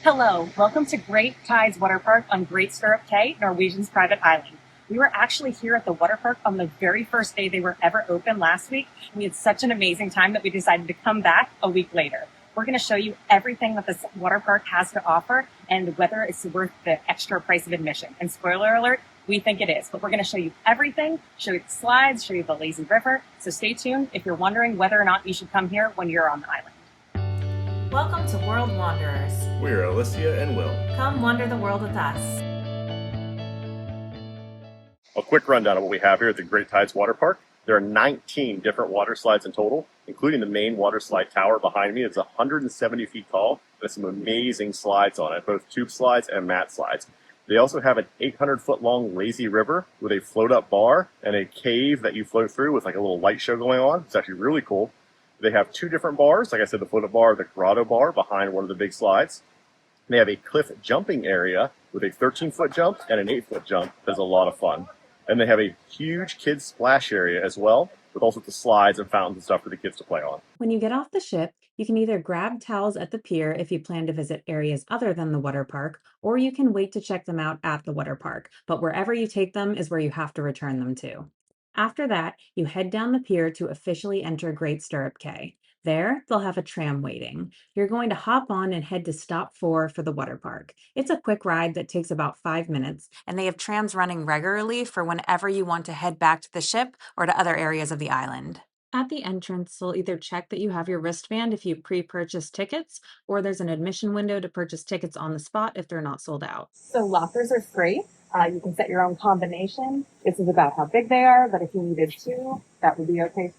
Hello, welcome to Great Tides Waterpark on Great Stirrup Cay, Norwegian's private island. We were actually here at the water park on the very first day they were ever open last week. We had such an amazing time that we decided to come back a week later. We're going to show you everything that this water park has to offer and whether it's worth the extra price of admission. And spoiler alert, we think it is, but we're going to show you everything, show you the slides, show you the lazy river. So stay tuned if you're wondering whether or not you should come here when you're on the island. Welcome to World Wanderers. We're Alicia and Will. Come wander the world with us. A quick rundown of what we have here at the Great Tides Water Park. There are 19 different water slides in total, including the main water slide tower behind me. It's 170 feet tall. There's some amazing slides on it, both tube slides and mat slides. They also have an 800-foot long lazy river with a float-up bar and a cave that you float through with like a little light show going on. It's actually really cool. They have two different bars. Like I said, the float-up bar, the grotto bar behind one of the big slides. They have a cliff jumping area with a 13-foot jump and an 8-foot jump. That's a lot of fun. And they have a huge kids splash area as well, with all sorts of slides and fountains and stuff for the kids to play on. When you get off the ship, you can either grab towels at the pier if you plan to visit areas other than the water park, or you can wait to check them out at the water park. But wherever you take them is where you have to return them to. After that, you head down the pier to officially enter Great Stirrup Cay. There, they'll have a tram waiting. You're going to hop on and head to stop 4 for the water park. It's a quick ride that takes about 5 minutes, and they have trams running regularly for whenever you want to head back to the ship or to other areas of the island. At the entrance, they'll either check that you have your wristband if you pre-purchase tickets, or there's an admission window to purchase tickets on the spot if they're not sold out. So lockers are free. You can set your own combination. This is about how big they are, but if you needed two, that would be okay.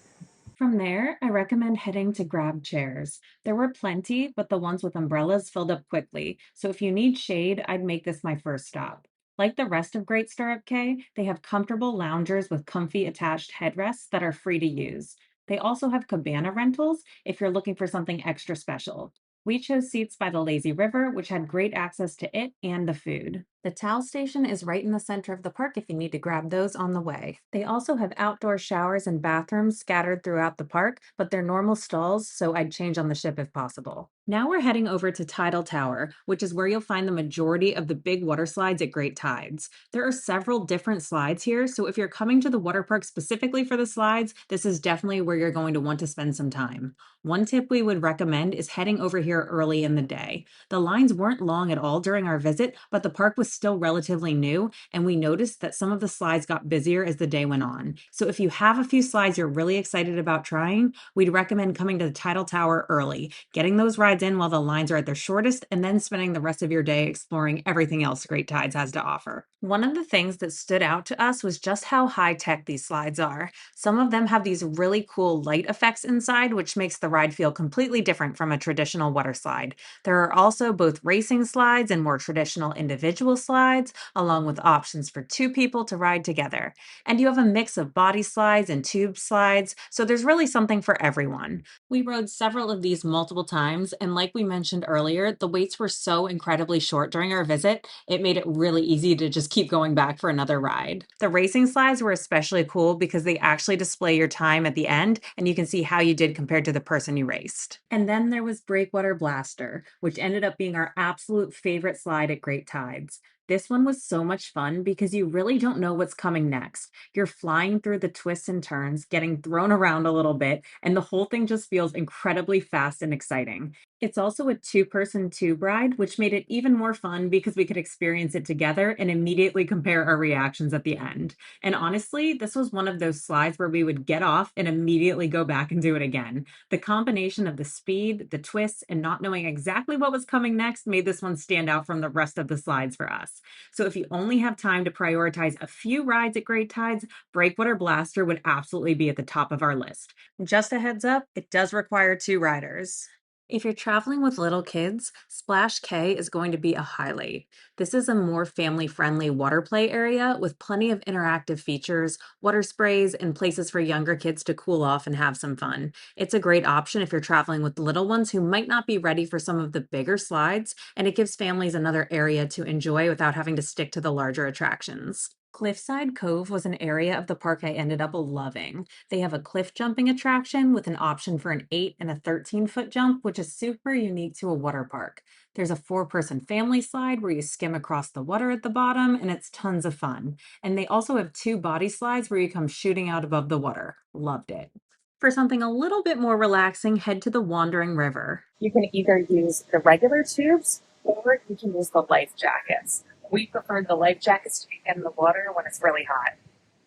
From there, I recommend heading to grab chairs. There were plenty, but the ones with umbrellas filled up quickly. So if you need shade, I'd make this my first stop. Like the rest of Great Stirrup Cay, they have comfortable loungers with comfy attached headrests that are free to use. They also have cabana rentals if you're looking for something extra special. We chose seats by the lazy river, which had great access to it and the food. The towel station is right in the center of the park if you need to grab those on the way. They also have outdoor showers and bathrooms scattered throughout the park, but they're normal stalls, so I'd change on the ship if possible. Now we're heading over to Tidal Tower, which is where you'll find the majority of the big water slides at Great Tides. There are several different slides here, so if you're coming to the water park specifically for the slides, this is definitely where you're going to want to spend some time. One tip we would recommend is heading over here early in the day. The lines weren't long at all during our visit, but the park was still relatively new, and we noticed that some of the slides got busier as the day went on. So if you have a few slides you're really excited about trying, we'd recommend coming to the Tidal Tower early, getting those rides in while the lines are at their shortest, and then spending the rest of your day exploring everything else Great Tides has to offer. One of the things that stood out to us was just how high-tech these slides are. Some of them have these really cool light effects inside, which makes the ride feel completely different from a traditional water slide. There are also both racing slides and more traditional individual slides, along with options for 2 people to ride together. And you have a mix of body slides and tube slides, so there's really something for everyone. We rode several of these multiple times, and like we mentioned earlier, the waits were so incredibly short during our visit, it made it really easy to just keep going back for another ride. The racing slides were especially cool because they actually display your time at the end, and you can see how you did compared to the person you raced. And then there was Breakwater Blaster, which ended up being our absolute favorite slide at Great Tides. This one was so much fun because you really don't know what's coming next. You're flying through the twists and turns, getting thrown around a little bit, and the whole thing just feels incredibly fast and exciting. It's also a 2-person tube ride, which made it even more fun because we could experience it together and immediately compare our reactions at the end. And honestly, this was one of those slides where we would get off and immediately go back and do it again. The combination of the speed, the twists, and not knowing exactly what was coming next made this one stand out from the rest of the slides for us. So if you only have time to prioritize a few rides at Great Tides, Breakwater Blaster would absolutely be at the top of our list. Just a heads up, it does require 2 riders. If you're traveling with little kids, Splash Cay is going to be a highlight. This is a more family-friendly water play area with plenty of interactive features, water sprays, and places for younger kids to cool off and have some fun. It's a great option if you're traveling with little ones who might not be ready for some of the bigger slides, and it gives families another area to enjoy without having to stick to the larger attractions. Cliffside Cove was an area of the park I ended up loving. They have a cliff jumping attraction with an option for an 8 and a 13-foot jump, which is super unique to a water park. There's a 4-person family slide where you skim across the water at the bottom, and it's tons of fun. And they also have 2 body slides where you come shooting out above the water. Loved it. For something a little bit more relaxing, head to the Wandering River. You can either use the regular tubes or you can use the life jackets. We prefer the life jackets to be in the water when it's really hot.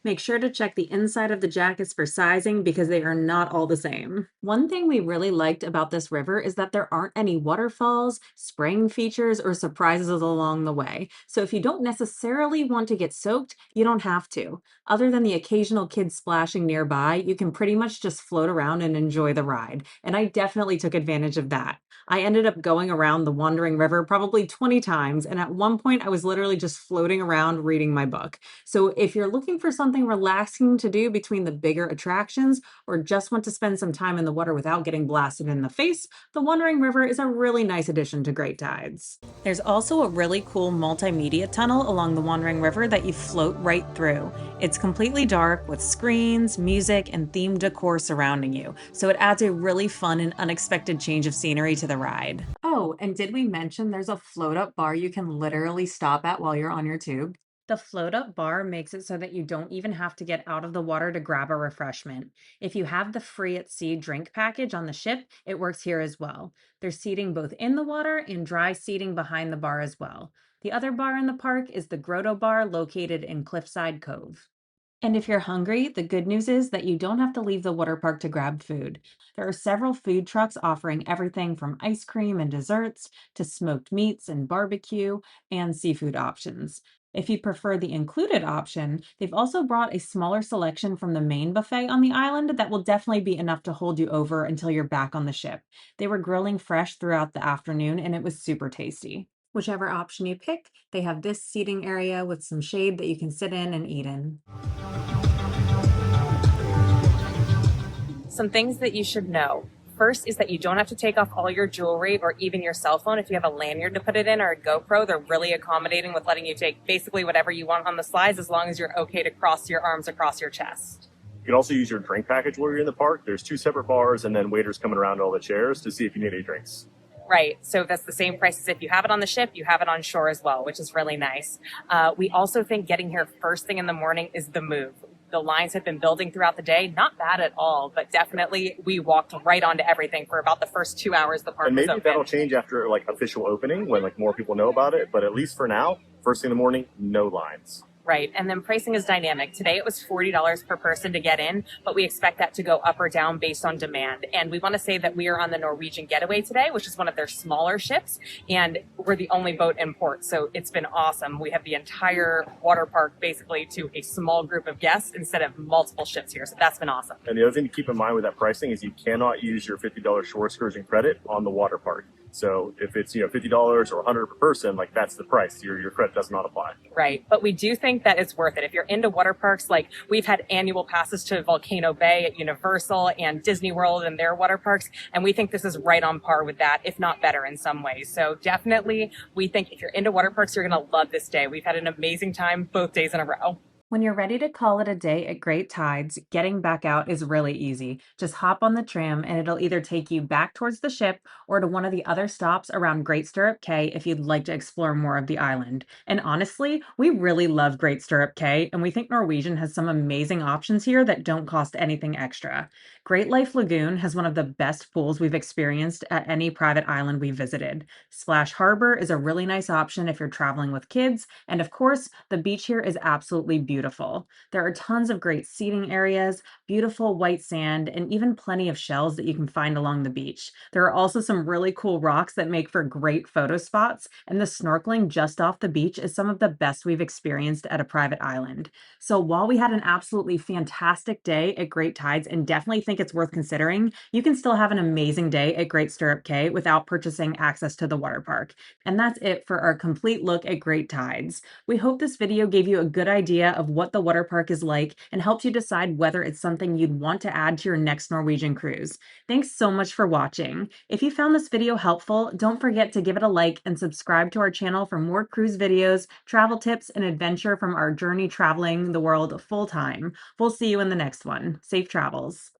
Make sure to check the inside of the jackets for sizing because they are not all the same. One thing we really liked about this river is that there aren't any waterfalls, spraying features, or surprises along the way. So if you don't necessarily want to get soaked, you don't have to. Other than the occasional kids splashing nearby, you can pretty much just float around and enjoy the ride. And I definitely took advantage of that. I ended up going around the Wandering River probably 20 times, and at one point I was literally just floating around reading my book. So if you're looking for something relaxing to do between the bigger attractions or just want to spend some time in the water without getting blasted in the face, the Wandering River is a really nice addition to Great Tides. There's also a really cool multimedia tunnel along the Wandering River that you float right through. It's completely dark with screens, music, and themed decor surrounding you, so it adds a really fun and unexpected change of scenery to the ride. Oh, and did we mention there's a float up bar you can literally stop at while you're on your tube? The float up bar makes it so that you don't even have to get out of the water to grab a refreshment. If you have the free at sea drink package on the ship, it works here as well. There's seating both in the water and dry seating behind the bar as well. The other bar in the park is the Grotto Bar located in Cliffside Cove. And if you're hungry, the good news is that you don't have to leave the water park to grab food. There are several food trucks offering everything from ice cream and desserts to smoked meats and barbecue and seafood options. If you prefer the included option, they've also brought a smaller selection from the main buffet on the island that will definitely be enough to hold you over until you're back on the ship. They were grilling fresh throughout the afternoon and it was super tasty. Whichever option you pick, they have this seating area with some shade that you can sit in and eat in. Some things that you should know. First is that you don't have to take off all your jewelry or even your cell phone if you have a lanyard to put it in or a GoPro. They're really accommodating with letting you take basically whatever you want on the slides as long as you're okay to cross your arms across your chest. You can also use your drink package while you're in the park. There's 2 separate bars and then waiters coming around all the chairs to see if you need any drinks. Right. So that's the same price as if you have it on the ship, you have it on shore as well, which is really nice. We also think getting here first thing in the morning is the move. The lines have been building throughout the day. Not bad at all, but definitely we walked right onto everything for about the first 2 hours the park And was maybe open. that'll change after like official opening when like more people know about it. But at least for now, first thing in the morning, no lines. Right. And then pricing is dynamic. Today it was $40 per person to get in, but we expect that to go up or down based on demand. And we want to say that we are on the Norwegian Getaway today, which is one of their smaller ships, and we're the only boat in port. So it's been awesome. We have the entire water park basically to a small group of guests instead of multiple ships here. So that's been awesome. And the other thing to keep in mind with that pricing is you cannot use your $50 shore excursion credit on the water park. So if it's $50 or $100 per person, like that's the price. Your credit does not apply. Right. But we do think that it's worth it. If you're into water parks, like we've had annual passes to Volcano Bay at Universal and Disney World and their water parks. And we think this is right on par with that, if not better in some ways. So definitely, we think if you're into water parks, you're going to love this day. We've had an amazing time both days in a row. When you're ready to call it a day at Great Tides, getting back out is really easy. Just hop on the tram and it'll either take you back towards the ship or to one of the other stops around Great Stirrup Cay if you'd like to explore more of the island. And honestly, we really love Great Stirrup Cay and we think Norwegian has some amazing options here that don't cost anything extra. Great Life Lagoon has one of the best pools we've experienced at any private island we visited. Splash Harbor is a really nice option if you're traveling with kids, and of course, the beach here is absolutely beautiful. There are tons of great seating areas, beautiful white sand, and even plenty of shells that you can find along the beach. There are also some really cool rocks that make for great photo spots, and the snorkeling just off the beach is some of the best we've experienced at a private island. So while we had an absolutely fantastic day at Great Tides and definitely think it's worth considering, you can still have an amazing day at Great Stirrup Cay without purchasing access to the water park. And that's it for our complete look at Great Tides. We hope this video gave you a good idea of what the water park is like and helped you decide whether it's something you'd want to add to your next Norwegian cruise. Thanks so much for watching. If you found this video helpful, don't forget to give it a like and subscribe to our channel for more cruise videos, travel tips, and adventure from our journey traveling the world full time. We'll see you in the next one. Safe travels.